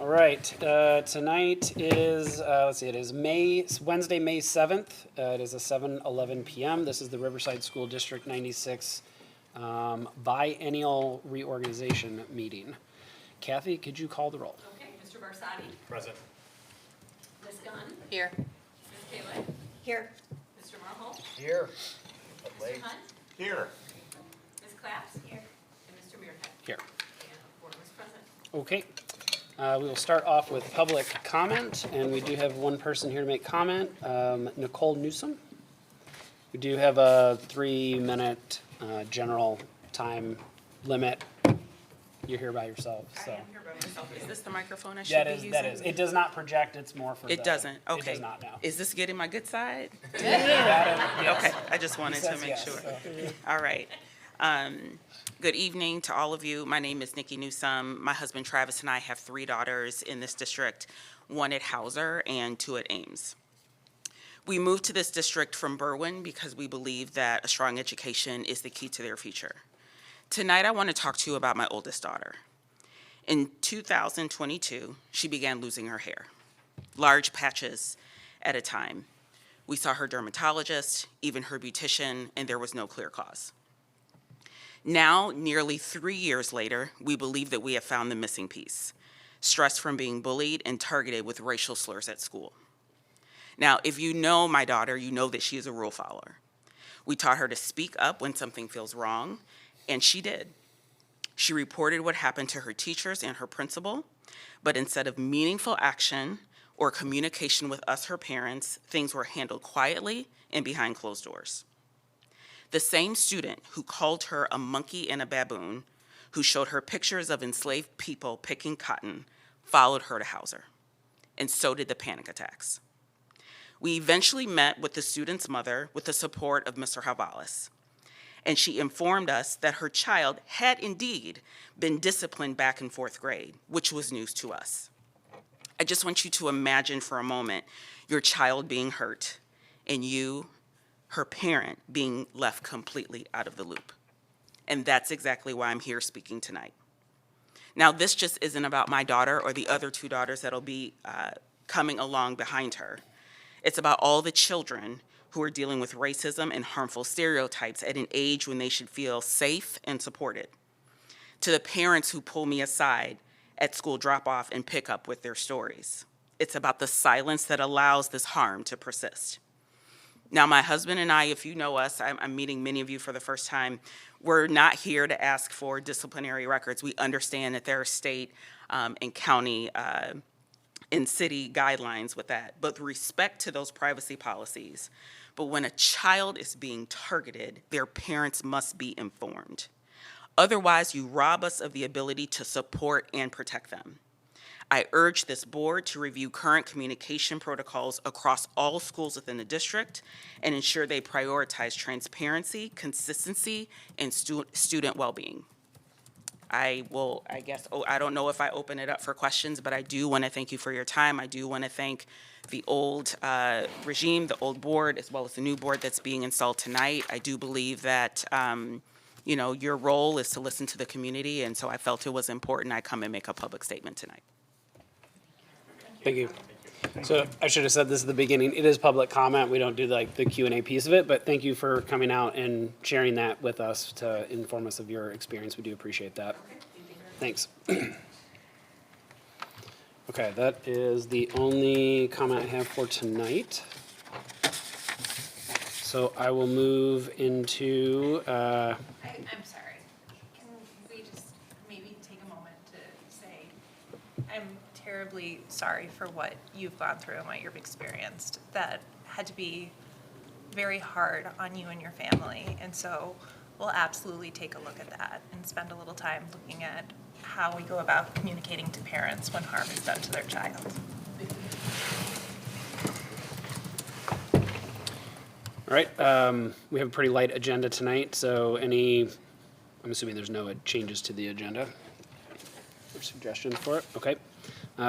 All right, tonight is, let's see, it is Wednesday, May 7th. It is a 7:11 p.m. This is the Riverside School District 96 Biennial Reorganization Meeting. Kathy, could you call the roll? Okay, Mr. Barsadi? Present. Ms. Gunn? Here. Ms. Kalick? Here. Mr. Marhol? Here. Mr. Hunt? Here. Ms. Claps? Here. And Mr. Mearhead? Here. And a quorum is present. Okay. We will start off with public comment, and we do have one person here to make comment, Nicole Newsom. We do have a 3-minute general time limit. You're here by yourself, so. I am here by myself. Is this the microphone I should be using? That is. It does not project, it's more for It doesn't? It Okay. does not now. Is this getting my good side? Yes. Okay, I just wanted to Says make yes, sure. so. All right. Good evening to all of you. My name is Nikki Newsom. My husband Travis and I have 3 daughters in this district, 1 at Hauser and 2 at Ames. We moved to this district from Berwyn because we believe that a strong education is the key to their future. Tonight, I want to talk to you about my oldest daughter. In 2022, she began losing her hair, large patches at a time. We saw her dermatologist, even her beautician, and there was no clear cause. Now, nearly 3 years later, we believe that we have found the missing piece: stress from being bullied and targeted with racial slurs at school. Now, if you know my daughter, you know that she is a rule follower. We taught her to speak up when something feels wrong, and she did. She reported what happened to her teachers and her principal, but instead of meaningful action or communication with us, her parents, things were handled quietly and behind closed doors. The same student who called her a monkey and a baboon, who showed her pictures of enslaved people picking cotton, followed her to Hauser, and so did the panic attacks. We eventually met with the student's mother with the support of Mr. Havalis, and she informed us that her child had indeed been disciplined back in 4th grade, which was news to us. I just want you to imagine for a moment your child being hurt and you, her parent, being left completely out of the loop. And that's exactly why I'm here speaking tonight. Now, this just isn't about my daughter or the other 2 daughters that'll be coming along behind her. It's about all the children who are dealing with racism and harmful stereotypes at an age when they should feel safe and supported. To the parents who pull me aside at school drop-off and pick up with their stories. It's about the silence that allows this harm to persist. Now, my husband and I, if you know us, I'm meeting many of you for the first time, we're not here to ask for disciplinary records. We understand that there are state and county and city guidelines with that, but with respect to those privacy policies. But when a child is being targeted, their parents must be informed. Otherwise, you rob us of the ability to support and protect them. I urge this board to review current communication protocols across all schools within the district and ensure they prioritize transparency, consistency, and student well-being. I don't know if I open it up for questions, but I do want to thank you for your time. I do want to thank the old regime, the old board, as well as the new board that's being installed tonight. I do believe that your role is to listen to the community, and so I felt it was important I come and make a public statement tonight. Thank you. So I should have said this at the beginning. It is public comment. We don't do like the Q&A piece of it, but thank you for coming out and sharing that with us to inform us of your experience. We do appreciate that. Thanks. Okay, that is the only comment I have for tonight. So I will move into, I'm sorry. Can we just maybe take a moment to say, I'm terribly sorry for what you've gone through and what you've experienced. That had to be very hard on you and your family. And so we'll absolutely take a look at that and spend a little time looking at how we go about communicating to parents when harm is done to their child. all right, we have a pretty light agenda tonight, so I'm assuming there's no changes to the agenda or suggestions for it? Okay.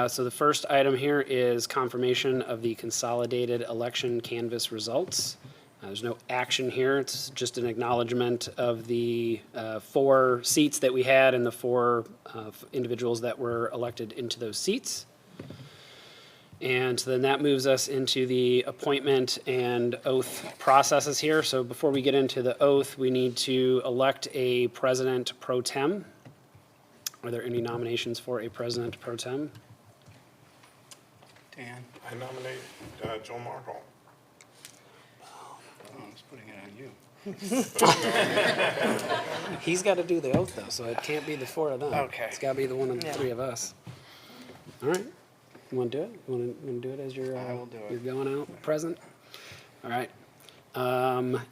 So the first item here is confirmation of the consolidated election canvass results. There's no action here. It's just an acknowledgement of the 4 seats that we had and the 4 individuals that were elected into those seats. And then that moves us into the appointment and oath processes here. So before we get into the oath, we need to elect a president pro tem. Are there any nominations for a president pro tem? Dan, I nominate Joe Markle. I was putting it on you. He's got to do the oath though, so it can't be the 4 of them. Okay. It's got to be the one of the 3 of us. All right. You want to do it? You want to do it as you're, I will do it. you're going out present? All right.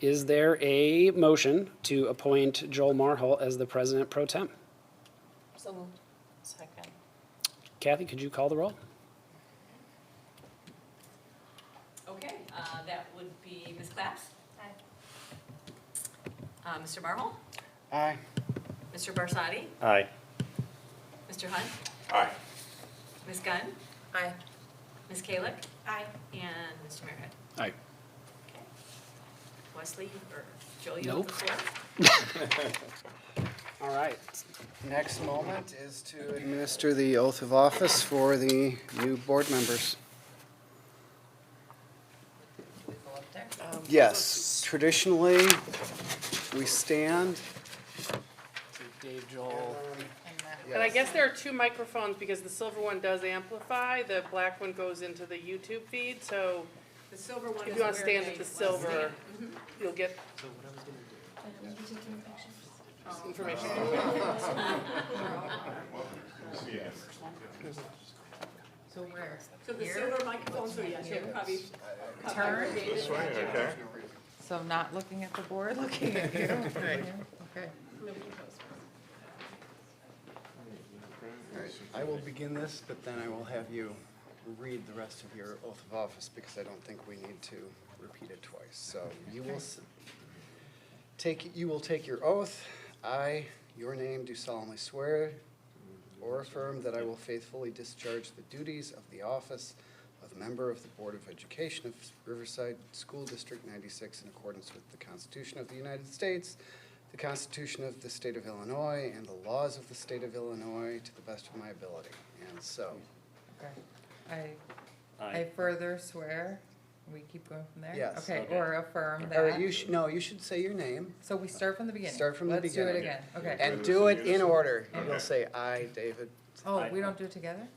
Is there a motion to appoint Joel Marhol as the president pro tem? So moved. Second. Kathy, could you call the roll? Okay, that would be Ms. Claps, Aye. Mr. Marhol, Aye. Mr. Barsadi, Aye. Mr. Hunt, Aye. Ms. Gunn, Aye. Ms. Kalick, Aye. and Mr. Muirhead. Aye. Okay. Wesley, or Joel, you Nope. have the floor. All right. Next moment is to administer the oath of office for the new board members. We go up there. Yes, traditionally, we stand. Dave, Joel. And I guess there are 2 microphones because the silver one does amplify, the black one goes into the YouTube feed, so The silver one if is you wanna where stand they with the was silver, standing. you'll get information. So where? So the silver microphone, so yes, you probably. Turn. This way, okay. So not looking at the board, looking at you? Okay. All right, I will begin this, but then I will have you read the rest of your oath of office because I don't think we need to repeat it twice. So you will take your oath. I, your name, do solemnly swear or affirm that I will faithfully discharge the duties of the office of member of the Board of Education of Riverside School District 96 in accordance with the Constitution of the United States, the Constitution of the State of Illinois, and the laws of the State of Illinois to the best of my ability. And so, Okay. I further swear, we keep going from there? Yes. Okay, or affirm or that. you should say your name. So we start from the beginning? Start from the Let's do beginning. it again, okay. And do it in order. You'll say, I, David. Oh, we don't do it together?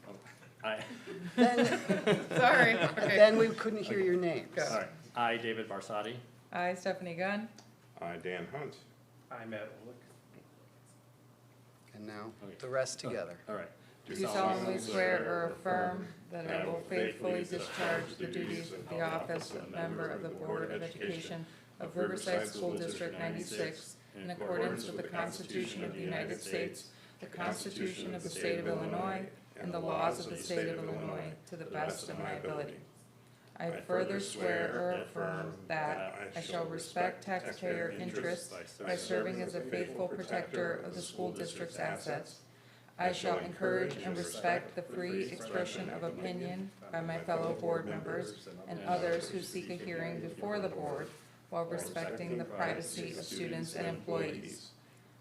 Aye. Then, Sorry, okay. then we couldn't hear your names. Go. All right. I, David Barsadi. I, Stephanie Gunn. I, Dan Hunt. I, Matt Olick. And now, Okay. the rest together. All right. Do solemnly swear or affirm that I will faithfully discharge the duties of the office of member of the Board of Education of Riverside School District 96 in accordance with the Constitution of the United States, the Constitution of the State of Illinois, and the laws of the State of Illinois to the best of my ability. I further swear or affirm that I shall respect taxpayer interests by serving as a faithful protector of the school district's assets. I shall encourage and respect the free expression of opinion by my fellow board members and others who seek a hearing before the board while respecting the privacy of students and employees.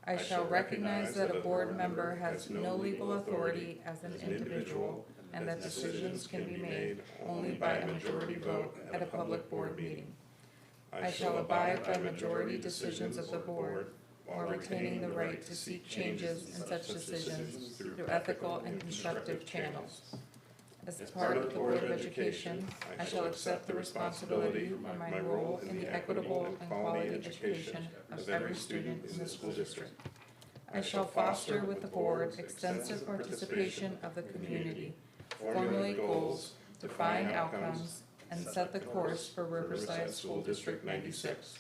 I shall recognize that a board member has no legal authority as an individual and that decisions can be made only by a majority vote at a public board meeting. I shall abide by majority decisions of the board while retaining the right to seek changes in such decisions through ethical and constructive channels. As part of the Board of Education, I shall accept the responsibility of my role in the equitable and quality education of every student in the school district. I shall foster with the board extensive participation of the community, formulate goals, define outcomes, and set the course for Riverside School District 96.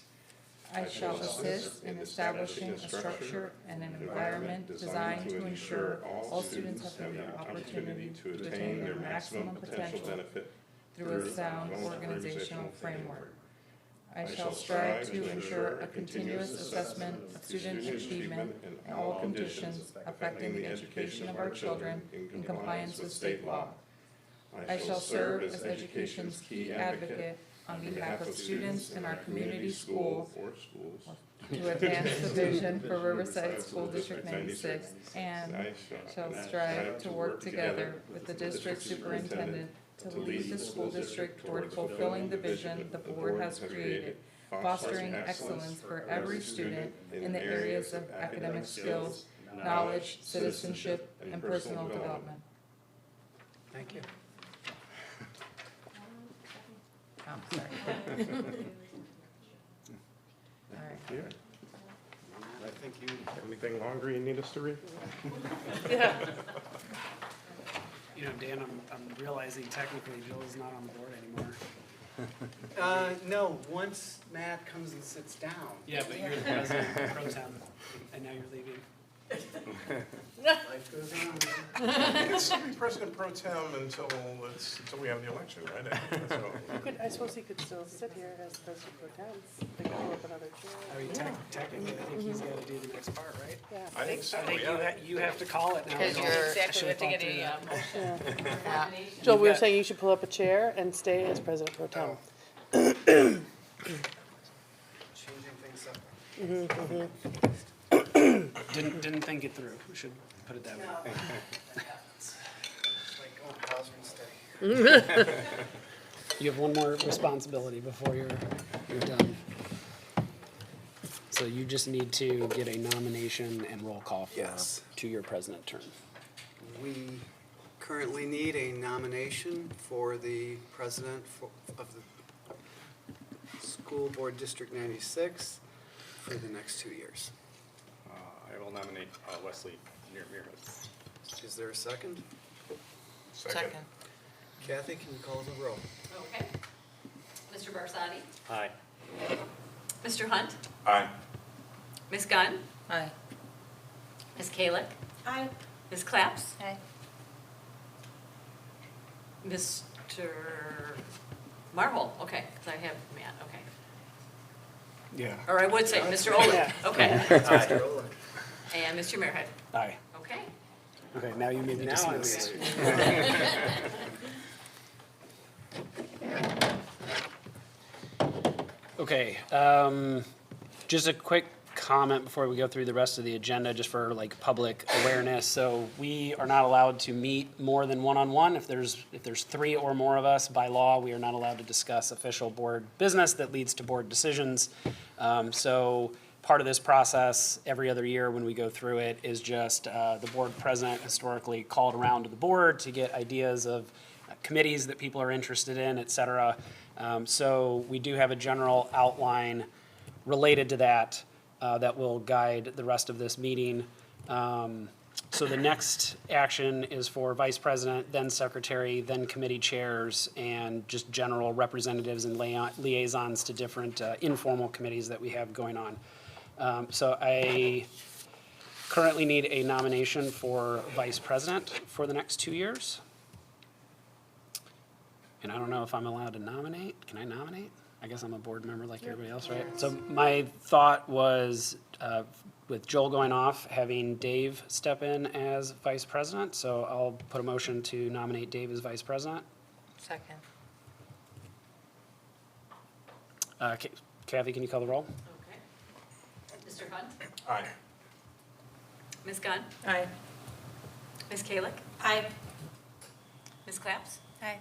I shall assist in establishing a structure and an environment designed to ensure all students have the opportunity to attain their maximum potential through a sound organizational framework. I shall strive to ensure a continuous assessment of student achievement in all conditions affecting the education of our children in compliance with state law. I shall serve as education's key advocate on behalf of students in our community school or schools. to advance the vision for Riverside School District 96 and shall strive to work together with the district superintendent to lead the school district toward fulfilling the vision the board has created, fostering excellence for every student in the areas of academic skills, knowledge, citizenship, and personal development. Thank you. Oh, sorry. All right. Yeah. I think you, anything longer you need us to read? You know, Dan, I'm realizing technically Jill is not on the board anymore. No, once Matt comes and sits down. Yeah, but you're the president pro tem, and now you're leaving. Life goes on. It's President Pro Tem until we have the election, right? So, I suppose he could still sit here as president pro tem. They could pull up another I chair. mean, technically, I think he's gotta do the next part, right? Yeah. I think so, I think yeah. you have to call it now. Because Jill. you're- I Exactly, we should've have to thought get through a that. motion. Joel, we were got- saying you should pull up a chair and stay as president pro tem. Changing things up. Didn't think it through, we should put it that way. It's like going pause and steady. You have one more responsibility before you're done. So you just need to get a nomination and roll call for Yes. two-year president term. We currently need a nomination for the president of the School Board District 96 for the next 2 years. I will nominate Wesley Muirhead. Is there a second? Second. Kathy, can you call the roll? Okay. Mr. Barsadi? Aye. Mr. Hunt? Aye. Ms. Gunn? Aye. Ms. Kalick? Aye. Ms. Claps? Aye. Mr. Marvel? Okay, because I have Matt, okay. Yeah. Or I would say Mr. Olick, okay. Mr. Olick. And Mr. Muirhead, Aye. okay. Okay, now you may be Now I'm dismissed. Okay, just a quick comment before we go through the rest of the agenda, just for like public awareness. So we are not allowed to meet more than one-on-one. If there's three or more of us, by law, we are not allowed to discuss official board business that leads to board decisions. So part of this process, every other year when we go through it, is just the board president historically called around to the board to get ideas of committees that people are interested in, et cetera. So we do have a general outline related to that that will guide the rest of this meeting. So the next action is for vice president, then secretary, then committee chairs, and just general representatives and liaisons to different informal committees that we have going on. So I currently need a nomination for vice president for the next 2 years. And I don't know if I'm allowed to nominate. Can I nominate? I guess I'm a board member like everybody else, right? So my thought was, with Joel going off, having Dave step in as vice president. So I'll put a motion to nominate Dave as vice president. Second. Kathy, can you call the roll? Okay. Mr. Hunt? Aye. Ms. Gunn? Aye. Ms. Kalick? Aye. Ms. Claps? Aye.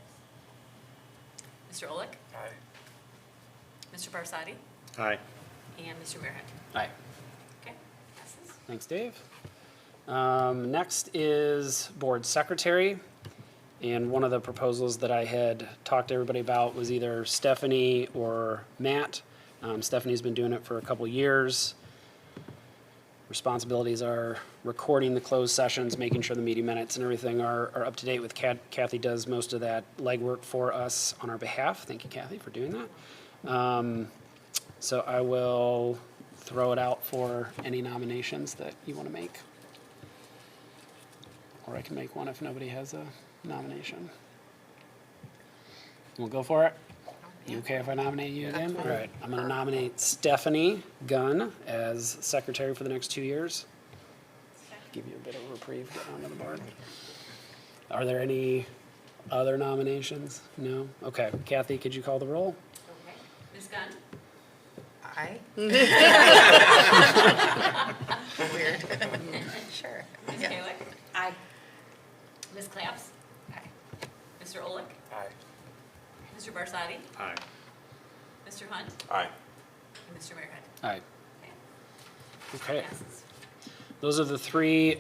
Mr. Olick? Aye. Mr. Barsadi? Aye. And Mr. Muirhead? Aye. Okay, passes. Thanks, Dave. Next is board secretary. And one of the proposals that I had talked to everybody about was either Stephanie or Matt. Stephanie's been doing it for a couple years. Responsibilities are recording the closed sessions, making sure the meeting minutes and everything are up to date with Kathy does most of that legwork for us on our behalf. Thank you, Kathy, for doing that. So I will throw it out for any nominations that you want to make. Or I can make one if nobody has a nomination. We'll go for it? You okay if I nominate you again? All right, I'm gonna nominate Stephanie Gunn as secretary for the next 2 years. Give you a bit of a reprieve, get onto the board. Are there any other nominations? No? Okay, Kathy, could you call the roll? Ms. Gunn? Aye. Weird. Sure. Ms. Yeah. Kalick? Aye. Ms. Claps? Aye. Mr. Olick? Aye. Mr. Barsadi? Aye. Mr. Hunt? Aye. And Mr. Mayor Hunt? Aye. Okay. Okay. Passes. Those are the three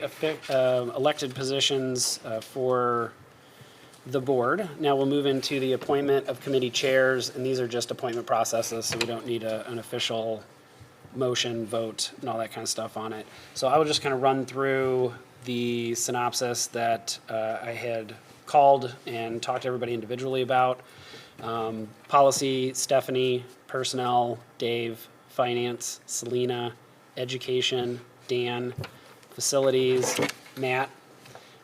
elected positions for the board. Now we'll move into the appointment of committee chairs, and these are just appointment processes, so we don't need an official motion, vote, and all that kind of stuff on it. So I will just kind of run through the synopsis that I had called and talked to everybody individually about. Policy, Stephanie; personnel, Dave; finance, Selena; education, Dan; facilities, Matt.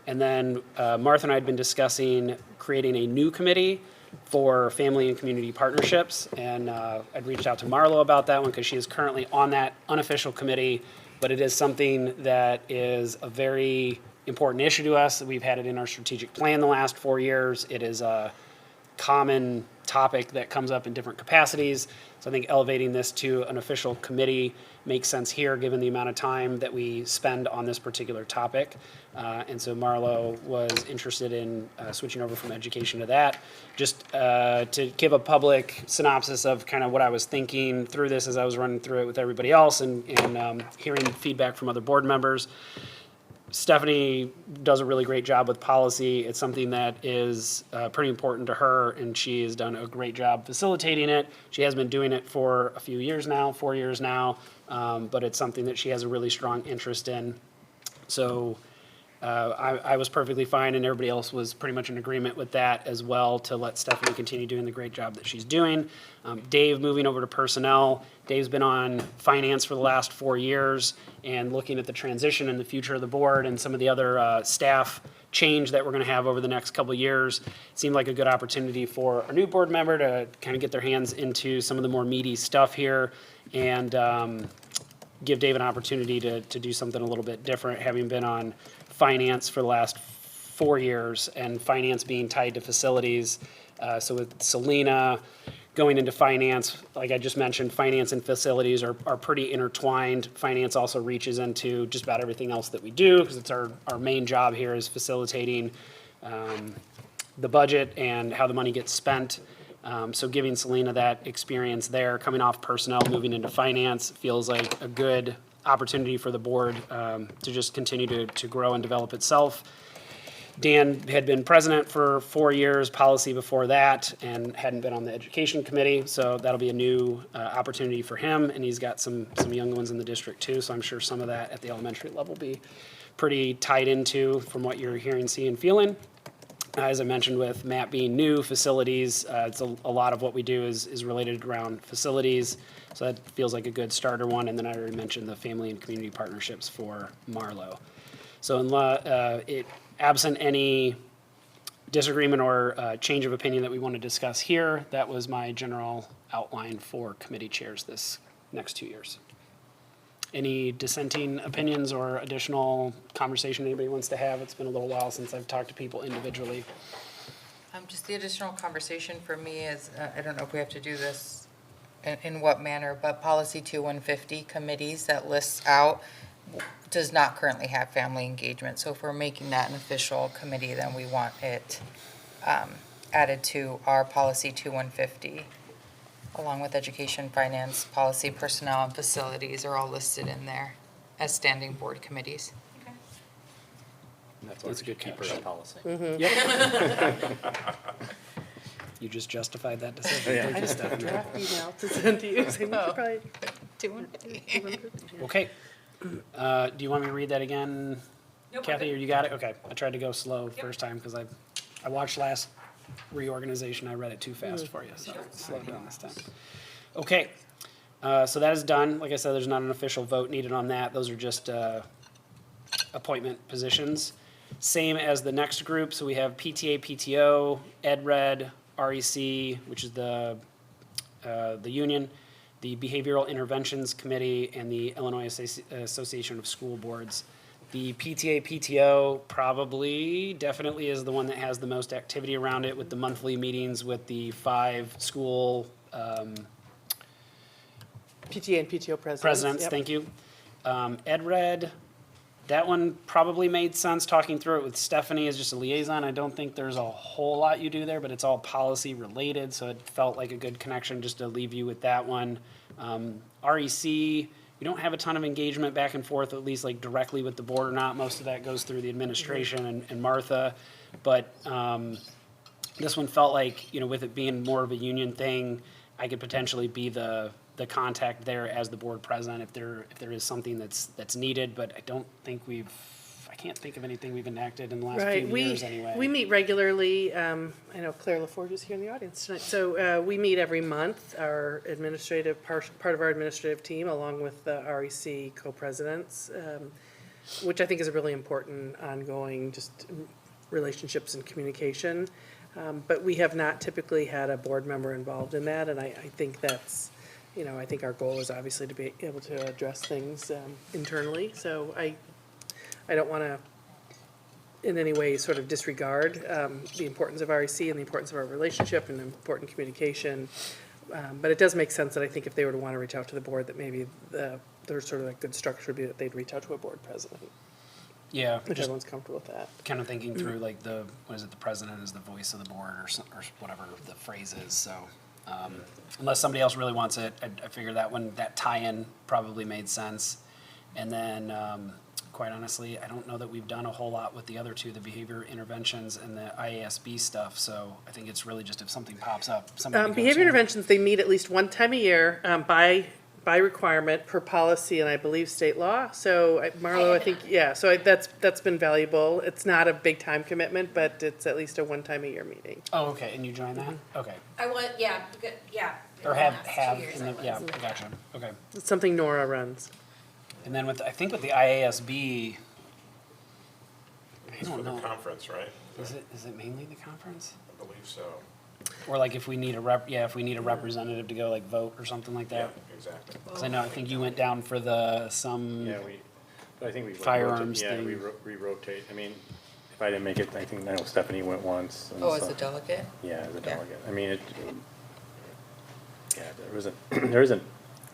And then Martha and I had been discussing creating a new committee for family and community partnerships. And I'd reached out to Marlo about that one because she is currently on that unofficial committee, but it is something that is a very important issue to us. We've had it in our strategic plan the last 4 years. It is a common topic that comes up in different capacities. So I think elevating this to an official committee makes sense here, given the amount of time that we spend on this particular topic. And so Marlo was interested in switching over from education to that. Just to give a public synopsis of kind of what I was thinking through this as I was running through it with everybody else and hearing feedback from other board members. Stephanie does a really great job with policy. It's something that is pretty important to her, and she has done a great job facilitating it. She has been doing it for a few years now, 4 years now, but it's something that she has a really strong interest in. So I was perfectly fine, and everybody else was pretty much in agreement with that as well, to let Stephanie continue doing the great job that she's doing. Dave moving over to personnel. Dave's been on finance for the last 4 years, and looking at the transition and the future of the board and some of the other staff change that we're going to have over the next couple of years. It seemed like a good opportunity for a new board member to kind of get their hands into some of the more meaty stuff here and give Dave an opportunity to do something a little bit different, having been on finance for the last 4 years, and finance being tied to facilities. So with Selena going into finance, like I just mentioned, finance and facilities are pretty intertwined. Finance also reaches into just about everything else that we do, because it's our main job here is facilitating the budget and how the money gets spent. So giving Selena that experience there, coming off personnel, moving into finance, feels like a good opportunity for the board to just continue to grow and develop itself. Dan had been president for 4 years, policy before that, and hadn't been on the education committee, so that'll be a new opportunity for him, and he's got some young ones in the district too, so I'm sure some of that at the elementary level will be pretty tied into from what you're hearing, seeing, feeling. As I mentioned, with Matt being new, facilities, it's a lot of what we do is related around facilities, so that feels like a good starter one. And then I already mentioned the family and community partnerships for Marlo. So absent any disagreement or change of opinion that we want to discuss here, that was my general outline for committee chairs this next 2 years. Any dissenting opinions or additional conversation anybody wants to have? It's been a little while since I've talked to people individually. Just the additional conversation for me is, I don't know if we have to do this in what manner, but policy 2150 committees that lists out does not currently have family engagement. So if we're making that an official committee, then we want it added to our policy 2150. Along with education, finance, policy, personnel, and facilities are all listed in there as standing board committees. That's a good Keep catch. her policy. You just justified that decision. Yeah. Thank you, Stephanie. Draft email to send to you, so you should probably. 250. Okay. Do you want me to read that again, Nope, Kathy, we're or you got it? Okay. I tried to go slow first time because I watched last reorganization. I read it too fast for you, so slow down this time. Okay. So that is done. Like I said, there's not an official vote needed on that. Those are just appointment positions. Same as the next group. So we have PTA, PTO, EdRed, REC, which is the union, the Behavioral Interventions Committee, and the Illinois Association of School Boards. The PTA, PTO definitely is the one that has the most activity around it, with the monthly meetings with the 5 school PTA and PTO presidents. Presidents, Yep. thank you. Ed Red, that one probably made sense, talking through it with Stephanie as just a liaison. I don't think there's a whole lot you do there, but it's all policy related, so it felt like a good connection just to leave you with that one. REC, we don't have a ton of engagement back and forth, at least like directly with the board or not. Most of that goes through the administration and Martha. But this one felt like, with it being more of a union thing, I could potentially be the contact there as the board president if there is something that's needed, but I can't think of anything we've enacted in the last Right, few years anyway. we meet regularly, I know Claire LaForge is here in the audience tonight, so we meet every month, our administrative, part of our administrative team, along with the REC co-presidents, which I think is a really important ongoing just relationships and communication. But we have not typically had a board member involved in that, and I think that's, I think our goal is obviously to be able to address things internally, so I don't want to in any way sort of disregard the importance of REC and the importance of our relationship and important communication. But it does make sense that I think if they were to want to reach out to the board, that maybe there's sort of a good structure would be that they'd reach out to a board president, Yeah, if just everyone's comfortable with that. kind of thinking through like the president is the voice of the board or whatever the phrase is, so. Unless somebody else really wants it, I figure that tie-in probably made sense. And then, quite honestly, I don't know that we've done a whole lot with the other two, the behavior interventions and the IASB stuff, so I think it's really just if something pops up, somebody goes, Behavior interventions, they meet at least one time a year by requirement per policy and I believe state law. So Marlo, I think, yeah, so that's been valuable. It's not a big time commitment, but it's at least a one time a year meeting. Oh, okay, and you joined that? Okay. I want, yeah, yeah. Or in the have, last 2 years I was. yeah, gotcha, okay. It's something Nora runs. And then I think with the IASB, I It's for don't the know, conference, right? is it mainly the conference? I believe so. Or like if we need if we need a representative to go like vote or something like Yeah, that? exactly. Because I think you went down for some, I think we. Firearms Yeah, thing. we rotate. I mean, if I didn't make it, I know Stephanie went once. and Oh, as so- a delegate? Yeah, as a Yeah. delegate. I mean, there isn't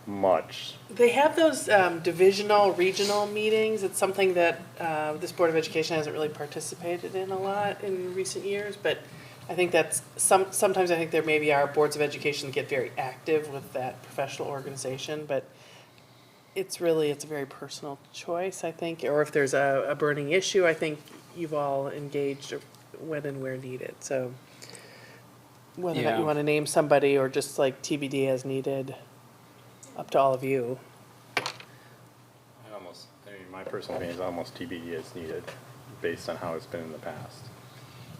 much. They have those divisional, regional meetings. It's something that this Board of Education hasn't really participated in a lot in recent years, but I think that's, sometimes I think there maybe are boards of education that get very active with that professional organization, but it's a very personal choice, I think, or if there's a burning issue, I think you've all engaged when and where needed, so whether or not Yeah. you want to name somebody or just like TBD as needed, up to all of you. My personal opinion is almost TBD as needed, based on how it's been in the past.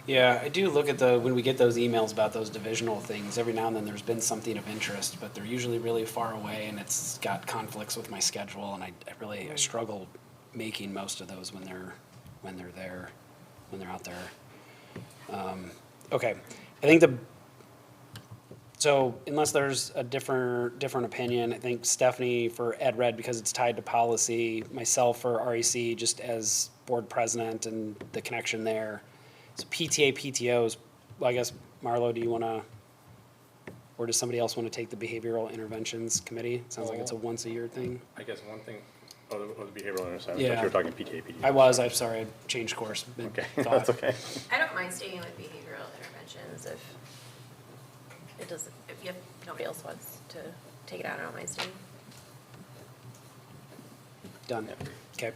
yeah, I do look at when we get those emails about those divisional things, every now and then there's been something of interest, but they're usually really far away and it's got conflicts with my schedule and I struggle making most of those when they're there, when they're out there. Okay, I think so unless there's a different opinion, I think Stephanie for Ed Red, because it's tied to policy, myself for REC, just as board president and the connection there. So PTA, PTOs, well, I guess, Marlo, do you want to, or does somebody else want to take the behavioral interventions committee? Sounds like it's a once a year thing. I guess one thing, the behavioral intervention, I thought Yeah. you were talking PTA, PTA. I'm sorry, I changed course. Okay, mid-thought. that's okay. I don't mind staying with behavioral interventions if it doesn't, if nobody else wants to take it out, I don't mind staying. Done. Okay.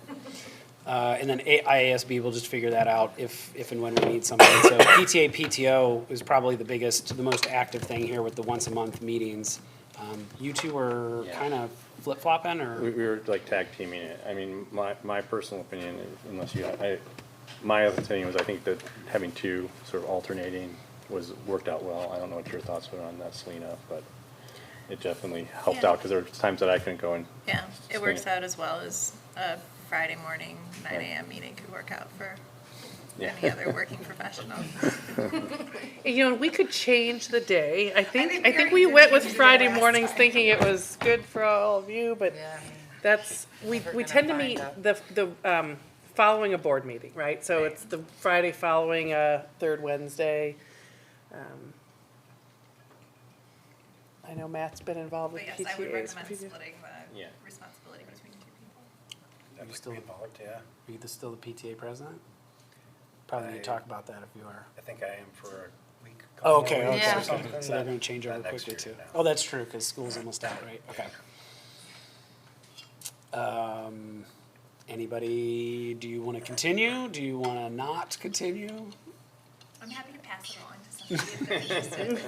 And then IASB, we'll just figure that out if and when we need something. So PTA, PTO is probably the most active thing here with the once a month meetings. You two are Yeah. kind of flip-flopping We or? were like tag teaming it. I mean, my personal opinion, my opinion was I think that having two sort of alternating worked out well. I don't know what your thoughts were on that, Selena, but it definitely helped Yeah. out because there were times that I couldn't go and. Yeah, it swing works out as well as a Friday morning, 9 a.m. meeting could work out for Yeah. any other working professional. We could change the day. I think we we already went did with change it Friday last mornings time. thinking it was good for all of you, but that's, we Never tend to gonna meet find the following a board meeting, right? So it's the Friday following a third Wednesday. I know Matt's been involved with But PTAs. yes, I would recommend PTA. splitting Yeah. the responsibility between two people. Are you still involved, yeah. Are you still the PTA president? Probably need to talk about that if you are. I think I am for a week. Oh, okay, okay, Yeah. okay. So they're gonna change over Not next quickly too. year, no. Oh, that's true, because school's almost out, right? Okay. Anybody, do you want to continue? Do you want to not continue? I'm happy to pass it along to somebody if they're interested.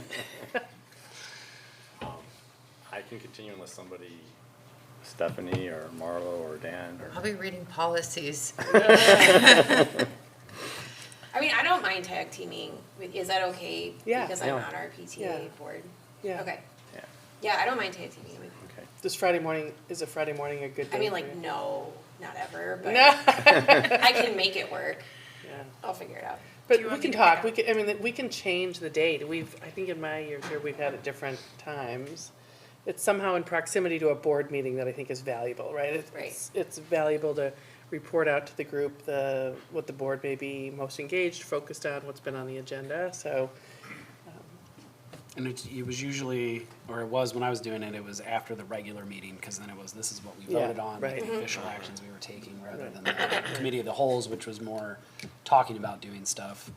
I can continue unless somebody, Stephanie or Marlo or Dan or. I'll be reading policies. I mean, I don't mind tag teaming. Is that okay? Yeah. Because I'm Yeah. on our Yeah. PTA board? Yeah. Okay. Yeah, Yeah, I don't mind tag teaming. okay. Is Friday morning a good day? I mean, for like, you? no, not ever, but No. I can make it work. Yeah. I'll figure it out. But Do you we want can me to talk, pick we can, I mean, we can change the date. I think in my years here, we've had it different times. It's somehow in proximity to a board meeting that I think is valuable, right? It's valuable to report out to the group what the board may be most engaged, focused on, what's been on the agenda, so. And it was usually, or it was when I was doing it, it was after the regular meeting, because then it was, this is what we Yeah, voted on, like right. the official actions we were taking, rather than the committee of the wholes, which was more talking about doing stuff.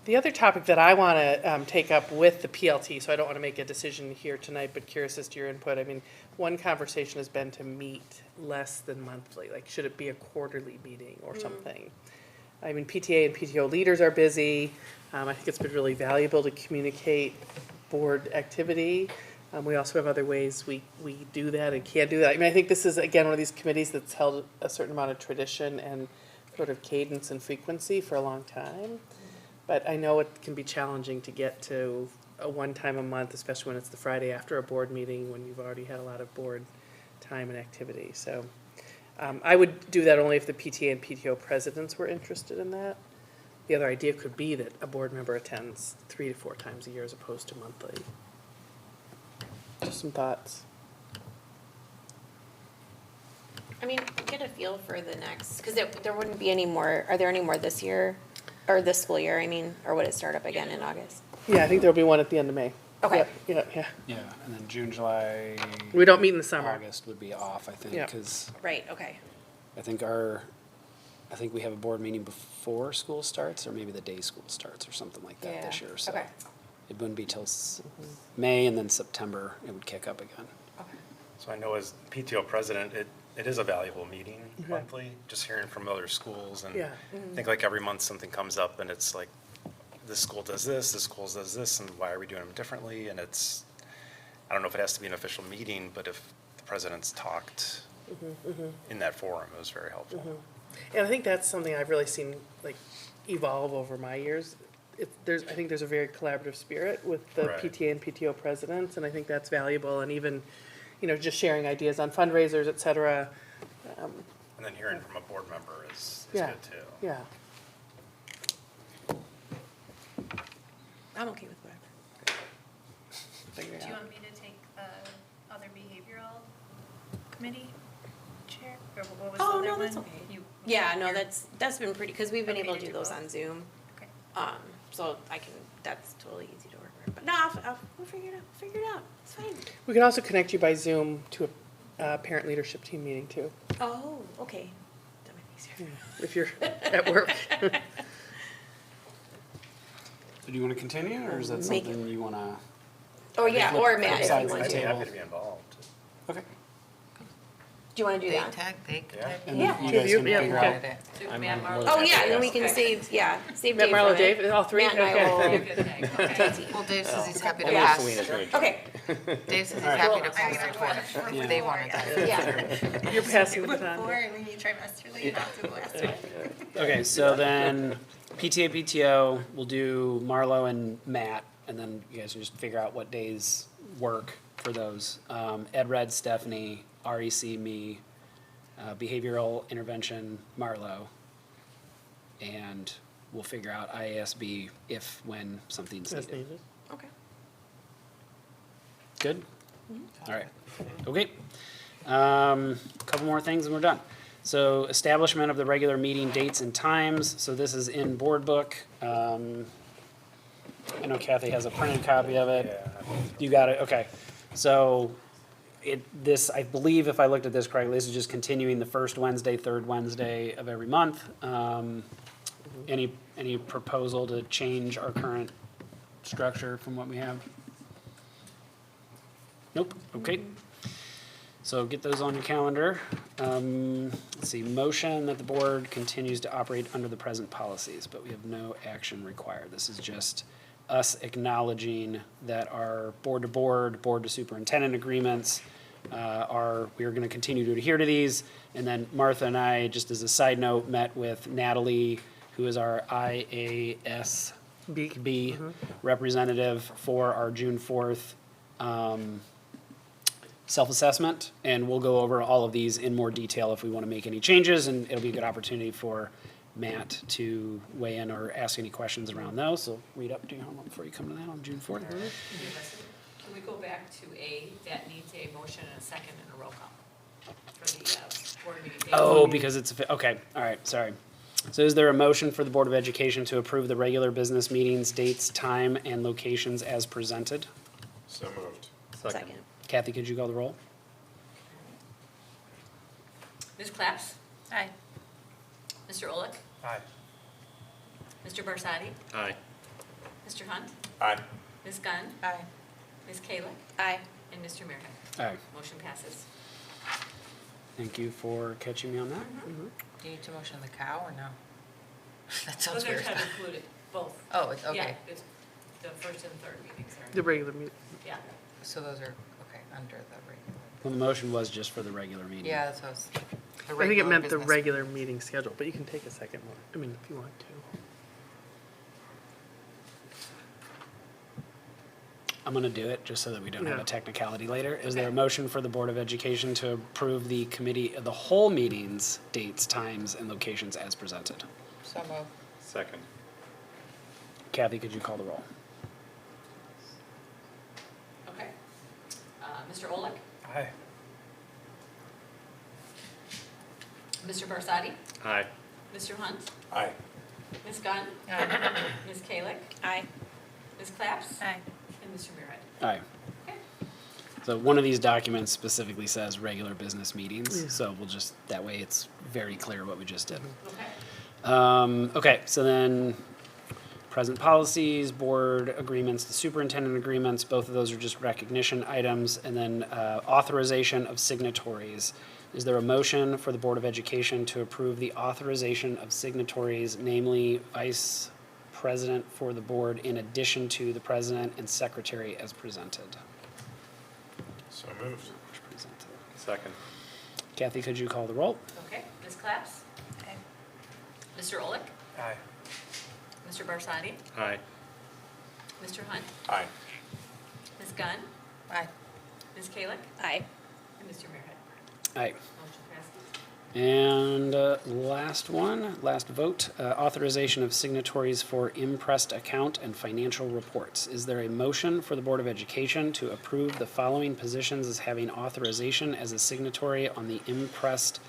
The other topic that I want to take up with the PLT, so I don't want to make a decision here tonight, but curious as to your input. I mean, one conversation has been to meet less than monthly, like should it be a quarterly meeting or something? I mean, PTA and PTO leaders are busy. I think it's been really valuable to communicate board activity. We also have other ways we do that and can do that. I mean, I think this is, again, one of these committees that's held a certain amount of tradition and sort of cadence and frequency for a long time. But I know it can be challenging to get to a one time a month, especially when it's the Friday after a board meeting, when you've already had a lot of board time and activity. So I would do that only if the PTA and PTO presidents were interested in that. The other idea could be that a board member attends 3 to 4 times a year as opposed to monthly. Just some thoughts. I mean, get a feel for the next, because there wouldn't be any more, are there any more this year? Or this school year, I mean, or would it start up again in August? Yeah, I think there'll be one at the end of May. Okay. Yeah. Yeah, and then June, July, We don't meet in the summer. August would be off, I think, Yeah. because Right, okay. I think we have a board meeting before school starts, or maybe the day school starts, or something like that this Yeah, year, so. okay. It wouldn't be till May, and then September, it would kick up again. So I know as PTO president, it is a valuable meeting monthly, just hearing from other schools. And Yeah. I think like every month something comes up and it's like, this school does this does this, and why are we doing them differently? And it's, I don't know if it has to be an official meeting, but if the president's talked in that forum, it was very helpful. And I think that's something I've really seen like evolve over my years. I think there's a very collaborative spirit with the Right. PTA and PTO presidents, and I think that's valuable. And even, just sharing ideas on fundraisers, et cetera. And then hearing from a board member is Yeah. good too. Yeah. I'm okay with whatever. Figure it Do you out. want me to take the other behavioral committee chair? Or what was the Oh, other no, one? that's okay. You- Yeah, no, you're that's been pretty, because we've been okay able to to do do those both? on Zoom. Okay. So that's totally easy to work with. But no, we'll figure it out. It's fine. We can also connect you by Zoom to a parent leadership team meeting too, Oh, okay. That might be easier. if you're at work. Do you want to continue, or is that Make something you want to? Oh, yeah, or Matt, if Besides you the want I'd to. be table. happy to be involved. Okay. Do you want to do that? They Yeah. And Yeah. then you guys can Yeah, figure okay. out. So I'm Matt, on Marlo. board. Oh, yeah, and then we can save Matt, Dave Marlo, from it. Dave, all three? Matt and I Okay. will Good thing, okay. tag team. Well, Dave says he's happy to Only if pass. Selena's gonna join. Okay, Dave says he's All right. happy to I pass mean, the I torch. worked Yeah. They wanted that. yeah. You're passing the Before, baton. and we need trimesterly, not to the last one. Okay, so then PTA, PTO, we'll do Marlo and Matt, and then you guys can just figure out what days work for those. Ed Red, Stephanie, REC, me, behavioral intervention, Marlo. And we'll figure out IASB if, when something's As needed. needed. Okay. Good? All right, okay. Couple more things and we're done. So establishment of the regular meeting dates and times, so this is in board book. I know Kathy has a printed copy of it. You got it, okay. So this, I believe if I looked at this correctly, this is just continuing the first Wednesday, third Wednesday of every month. Any proposal to change our current structure from what we have? Nope, okay. So get those on your calendar. Let's see, motion that the board continues to operate under the present policies, but we have no action required. This is just us acknowledging that our board-to-board, board-to-superintendent agreements we are going to continue to adhere to these. And then Martha and I, just as a side note, met with Natalie, who is our IASB representative for our June 4th self-assessment, and we'll go over all of these in more detail if we want to make any changes, and it'll be a good opportunity for Matt to weigh in or ask any questions around those. So read up to your homework before you come to that on June 4th. Can we go back to A, that needs a motion and a second and a roll call for the board meeting? Oh, because it's, okay, all right, sorry. So is there a motion for the Board of Education to approve the regular business meetings, dates, time, and locations as presented? So moved. Second. Kathy, could you call the roll? Ms. Claps? Aye. Mr. Olick? Aye. Mr. Barsadi? Aye. Mr. Hunt? Aye. Ms. Gunn? Aye. Ms. Kalick? Aye. And Mr. Meredith? Aye. Motion passes. Thank you for catching me on that. Do you need to motion the cow or no? That sounds Those are weird. kind of included, both. Oh, it's, Yeah, okay. it's the first and third meetings are, The regular meeting. yeah. So those are, okay, under the regular. Well, the motion was just for the regular meeting. Yeah, that's what I was. the I think it regular meant the business. regular meeting schedule, but you can take a second one, I mean, if you want to. I'm going to do it just so that we don't have Yeah. a technicality later. Is there a motion for the Board of Education to approve the committee, the whole meetings, dates, times, and locations as presented? So moved. Second. Kathy, could you call the roll? Okay. Mr. Olick? Aye. Mr. Barsadi? Aye. Mr. Hunt? Aye. Ms. Gunn? Aye. Ms. Kalick? Aye. Ms. Claps? Aye. And Mr. Meredith? Aye. Okay. So one of these documents specifically says regular business meetings, so we'll just, that way it's very clear what we just did. Okay. Okay, so then present policies, board agreements, the superintendent agreements, both of those are just recognition items, and then authorization of signatories. Is there a motion for the Board of Education to approve the authorization of signatories, namely vice president for the board, in addition to the president and secretary as presented? So moved. Second. Kathy, could you call the roll? Okay. Ms. Claps? Aye. Mr. Olick? Aye. Mr. Barsadi? Aye. Mr. Hunt? Aye. Ms. Gunn? Aye. Ms. Kalick? Aye. And Mr. Meredith? Aye. Motion passes. And last vote, authorization of signatories for impressed account and financial reports. Is there a motion for the Board of Education to approve the following positions as having authorization as a signatory on the impressed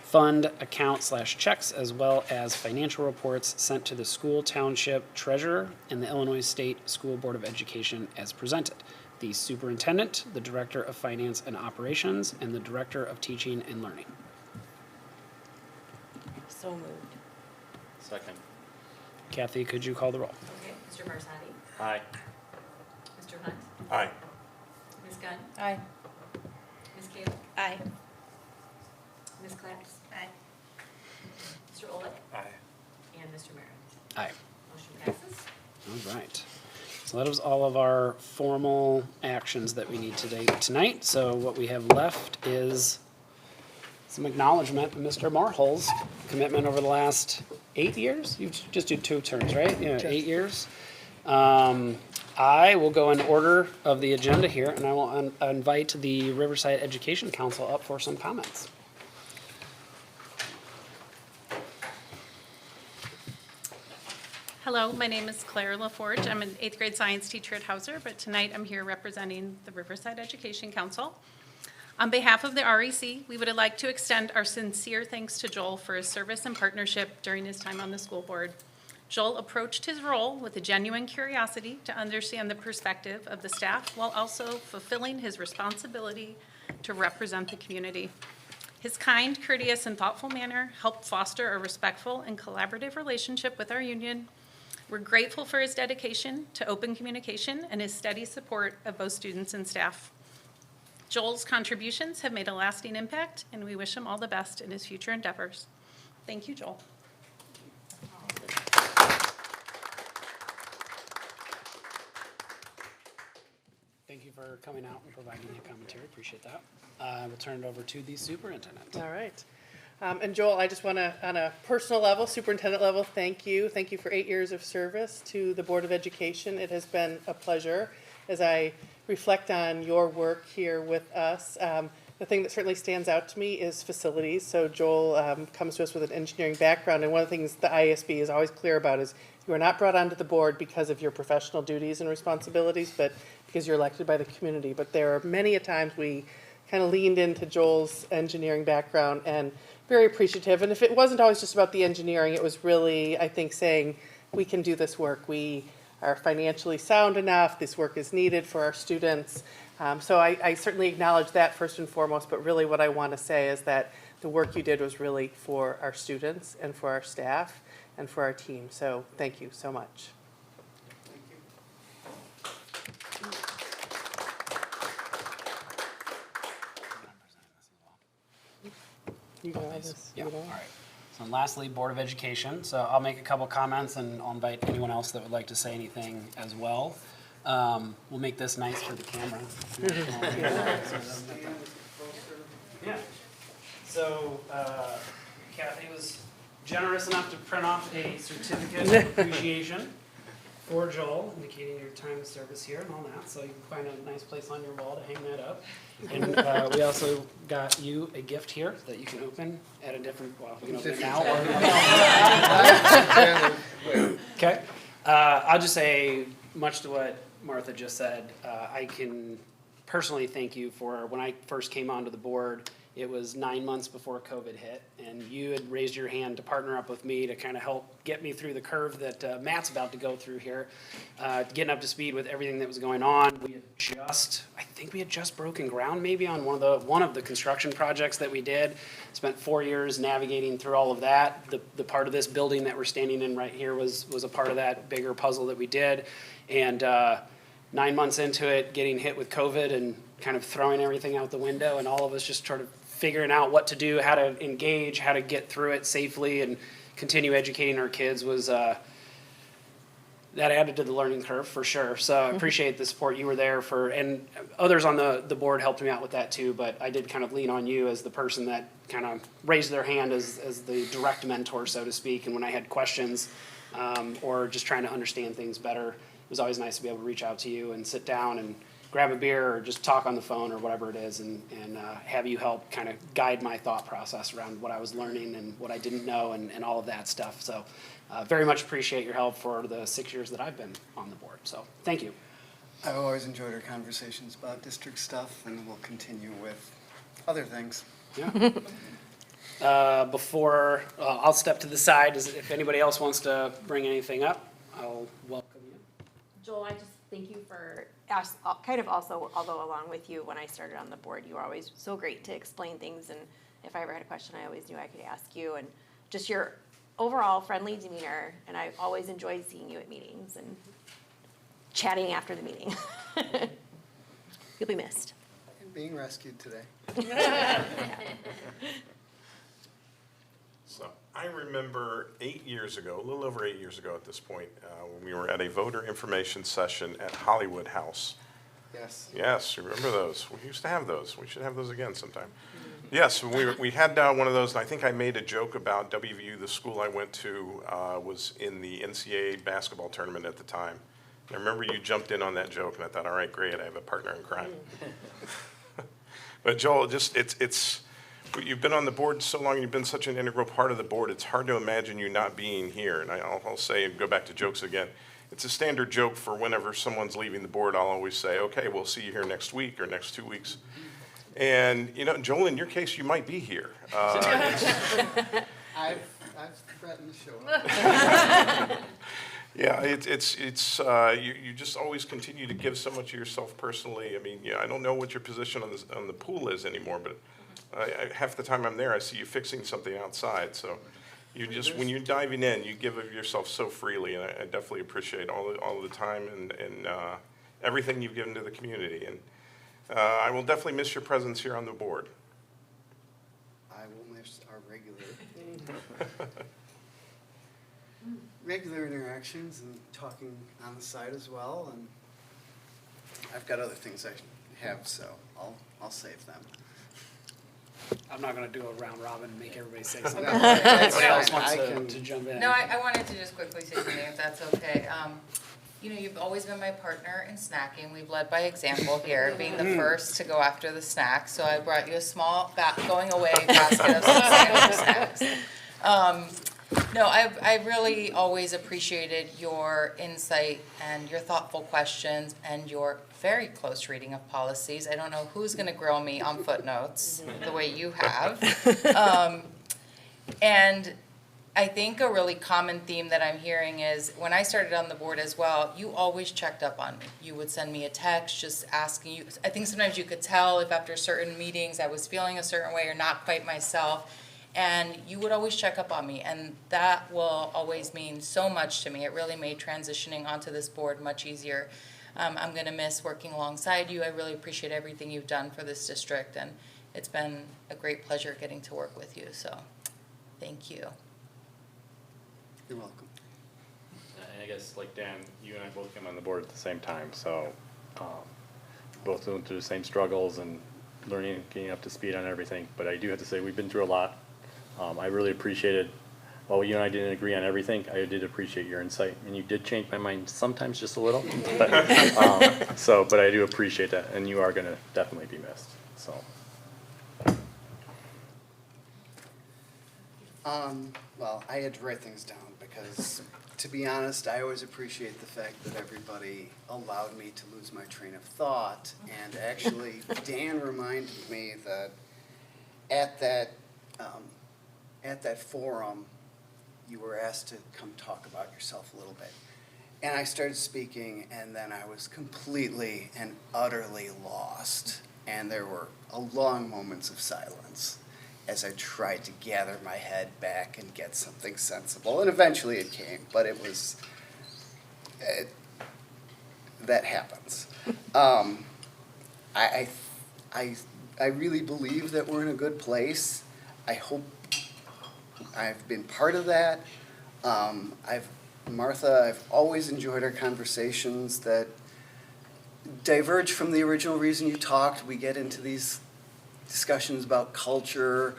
fund account/checks, as well as financial reports sent to the school township treasurer and the Illinois State School Board of Education as presented? The superintendent, the director of finance and operations, and the director of teaching and learning. So moved. Second. Kathy, could you call the roll? Okay. Mr. Barsadi? Aye. Mr. Hunt? Aye. Ms. Gunn? Aye. Ms. Kalick? Aye. Ms. Claps? Aye. Mr. Olick? Aye. And Mr. Meredith? Aye. Motion passes. All right. So that was all of our formal actions that we need tonight. So what we have left is some acknowledgement of Mr. Marhol's commitment over the last 8 years. You've just did 2 terms, right? Yeah, 8 years. I will go in order of the agenda here, and I will invite the Riverside Education Council up for some comments. Hello, my name is Claire LaForge. I'm an 8th grade science teacher at Hauser, but tonight I'm here representing the Riverside Education Council. On behalf of the REC, we would like to extend our sincere thanks to Joel for his service and partnership during his time on the school board. Joel approached his role with a genuine curiosity to understand the perspective of the staff while also fulfilling his responsibility to represent the community. His kind, courteous, and thoughtful manner helped foster a respectful and collaborative relationship with our union. We're grateful for his dedication to open communication and his steady support of both students and staff. Joel's contributions have made a lasting impact, and we wish him all the best in his future endeavors. Thank you, Joel. Thank you for coming out and providing the commentary. Appreciate that. We'll turn it over to the superintendent. All right. And Joel, I just want to, on a personal level, superintendent level, thank you. Thank you for 8 years of service to the Board of Education. It has been a pleasure as I reflect on your work here with us. The thing that certainly stands out to me is facilities. So Joel comes to us with an engineering background, and one of the things the ISB is always clear about is you are not brought onto the board because of your professional duties and responsibilities, but because you're elected by the community. But there are many a times we kind of leaned into Joel's engineering background and very appreciative. And if it wasn't always just about the engineering, it was really, I think, saying we can do this work. We are financially sound enough. This work is needed for our students. So I certainly acknowledge that first and foremost, but really what I want to say is that the work you did was really for our students and for our staff and for our team. So thank you so much. You got this. Yeah, all right. So lastly, Board of Education. So I'll make a couple comments and I'll invite anyone else that would like to say anything as well. We'll make this nice for the camera. Yeah. So Kathy was generous enough to print off a certificate of appreciation for Joel, indicating your time of service here and all that. So you can find a nice place on your wall to hang that up. And we also got you a gift here that you can open at a different, well, you can open it now or. Okay. I'll just say, much to what Martha just said, I can personally thank you for when I first came onto the board. It was 9 months before COVID hit, and you had raised your hand to partner up with me to kind of help get me through the curve that Matt's about to go through here, getting up to speed with everything that was going on. We had I think we had just broken ground maybe on one of the construction projects that we did. Spent 4 years navigating through all of that. The part of this building that we're standing in right here was a part of that bigger puzzle that we did, and 9 months into it, getting hit with COVID and kind of throwing everything out the window, and all of us just sort of figuring out what to do, how to engage, how to get through it safely and continue educating our kids was, that added to the learning curve for sure. So I appreciate the support you were there for, and others on the board helped me out with that too, but I did kind of lean on you as the person that kind of raised their hand as the direct mentor, so to speak, and when I had questions or just trying to understand things better, it was always nice to be able to reach out to you and sit down and grab a beer or just talk on the phone or whatever it is and have you help kind of guide my thought process around what I was learning and what I didn't know and all of that stuff. So very much appreciate your help for the 6 years that I've been on the board. So thank you. I've always enjoyed our conversations about district stuff, and we'll continue with other things. Yeah. Before I'll step to the side, if anybody else wants to bring anything up, I'll welcome you. Joel, I just thank you for kind of also, although along with you, when I started on the board, you were always so great to explain things, and if I ever had a question, I always knew I could ask you, and just your overall friendly demeanor, and I've always enjoyed seeing you at meetings and chatting after the meeting. You'll be missed. And being rescued today. So I remember 8 years ago, a little over 8 years ago at this point, when we were at a voter information session at Hollywood House. Yes. Yes, remember those? We used to have those. We should have those again sometime. Yes, we had one of those, and I think I made a joke about WVU, the school I went to, was in the NCAA basketball tournament at the time. And I remember you jumped in on that joke, and I thought, all right, great, I have a partner in crime. But Joel, just you've been on the board so long, you've been such an integral part of the board, it's hard to imagine you not being here. And I'll say, and go back to jokes again, it's a standard joke for whenever someone's leaving the board, I'll always say, okay, we'll see you here next week or next 2 weeks. And, Joel, in your case, you might be here. I've threatened to show up. Yeah, you just always continue to give so much of yourself personally. I mean, yeah, I don't know what your position on the pool is anymore, but half the time I'm there, I see you fixing something outside. So you just, when you're diving in, you give of yourself so freely, and I definitely appreciate all the time and everything you've given to the community. And I will definitely miss your presence here on the board. I will miss our regular interactions and talking on the side as well. And I've got other things I have, so I'll save them. I'm not gonna do a round robin and make everybody say something. That's Anybody else fine. wants I to can- jump in? No, I wanted to just quickly say something, if that's okay. You know, you've always been my partner in snacking. We've led by example here, being the first to go after the snacks. So I brought you a small going away basket of sustainable snacks. No, I've really always appreciated your insight and your thoughtful questions and your very close reading of policies. I don't know who's gonna grill me on footnotes the way you have. And I think a really common theme that I'm hearing is, when I started on the board as well, you always checked up on me. You would send me a text just asking you, I think sometimes you could tell if after certain meetings I was feeling a certain way or not quite myself, and you would always check up on me, and that will always mean so much to me. It really made transitioning onto this board much easier. I'm gonna miss working alongside you. I really appreciate everything you've done for this district, and it's been a great pleasure getting to work with you, so thank you. You're welcome. And I guess, like Dan, you and I both came on the board at the same time, so both went through the same struggles and learning, getting up to speed on everything. But I do have to say, we've been through a lot. I really appreciated, while you and I didn't agree on everything, I did appreciate your insight, and you did change my mind sometimes just a little. But, but I do appreciate that, and you are gonna definitely be missed, so. Well, I had to write things down because, to be honest, I always appreciate the fact that everybody allowed me to lose my train of thought. And actually, Dan reminded me that at that forum, you were asked to come talk about yourself a little bit. And I started speaking, and then I was completely and utterly lost. And there were long moments of silence as I tried to gather my head back and get something sensible. And eventually it came, but it was, that happens. I really believe that we're in a good place. I hope I've been part of that. Martha, I've always enjoyed our conversations that diverge from the original reason you talked. We get into these discussions about culture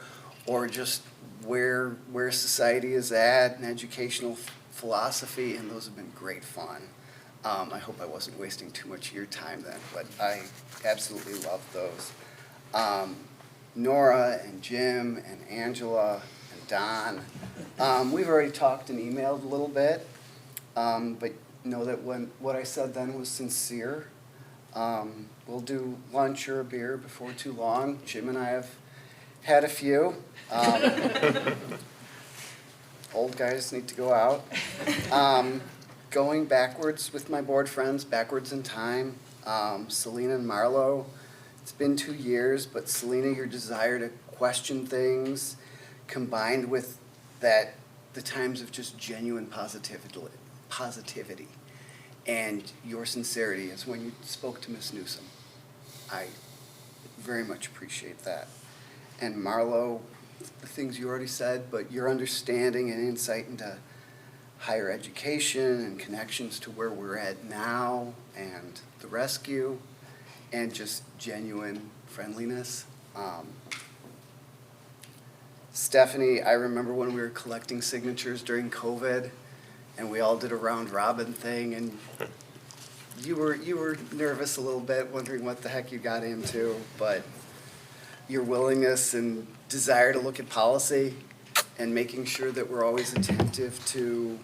or just where society is at and educational philosophy, and those have been great fun. I hope I wasn't wasting too much of your time then, but I absolutely loved those. Nora and Jim and Angela and Don, we've already talked and emailed a little bit, but know that what I said then was sincere. We'll do lunch or a beer before too long. Jim and I have had a few. Old guys need to go out. Going backwards with my board friends, backwards in time. Selena and Marlo, it's been 2 years, but Selena, your desire to question things, combined with the times of just genuine positivity. And your sincerity is when you spoke to Miss Newsom. I very much appreciate that. And Marlo, the things you already said, but your understanding and insight into higher education and connections to where we're at now and the rescue and just genuine friendliness. Stephanie, I remember when we were collecting signatures during COVID and we all did a round robin thing, and you were nervous a little bit, wondering what the heck you got into, but your willingness and desire to look at policy and making sure that we're always attentive to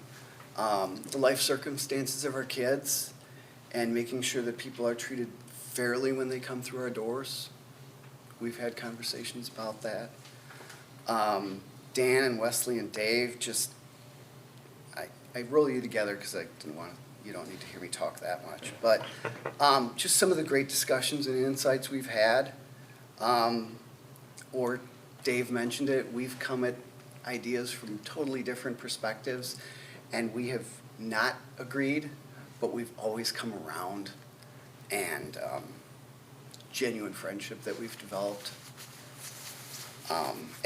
the life circumstances of our kids and making sure that people are treated fairly when they come through our doors. We've had conversations about that. Dan and Wesley and Dave, just, I roll you together because I didn't want, you don't need to hear me talk that much. But just some of the great discussions and insights we've had. Or Dave mentioned it, we've come at ideas from totally different perspectives, and we have not agreed, but we've always come around, and genuine friendship that we've developed.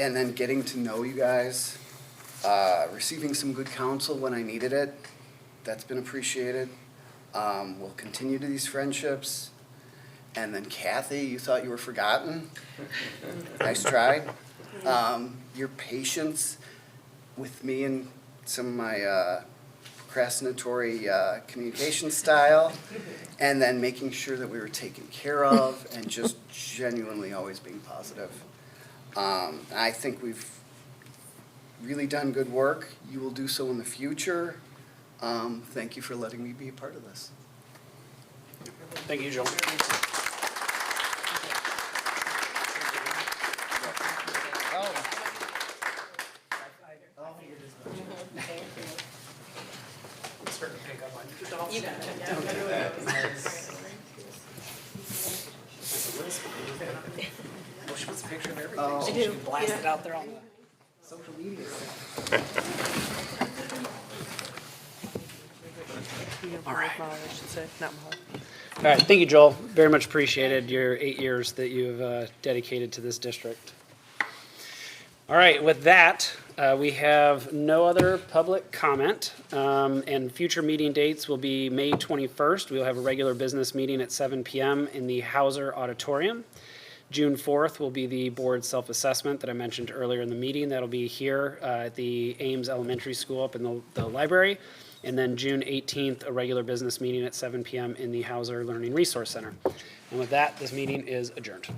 And then getting to know you guys, receiving some good counsel when I needed it, that's been appreciated. We'll continue to these friendships. And then Kathy, you thought you were forgotten. Nice try. Your patience with me and some of my procrastinatory communication style, and then making sure that we were taken care of, and just genuinely always being positive. I think we've really done good work. You will do so in the future. Thank you for letting me be a part of this. Thank you, Joel. She puts a picture of everything. So she can blast it out there on the Social media. All right. Mahler, I should say, not Mahler. All right, thank you, Joel. Very much appreciated your 8 years that you've dedicated to this district. All right, with that, we have no other public comment. And future meeting dates will be May 21st. We'll have a regular business meeting at 7 p.m. in the Hauser Auditorium. June 4th will be the board self-assessment that I mentioned earlier in the meeting. That'll be here at the Ames Elementary School up in the library. And then June 18th, a regular business meeting at 7 p.m. in the Hauser Learning Resource Center. And with that, this meeting is adjourned.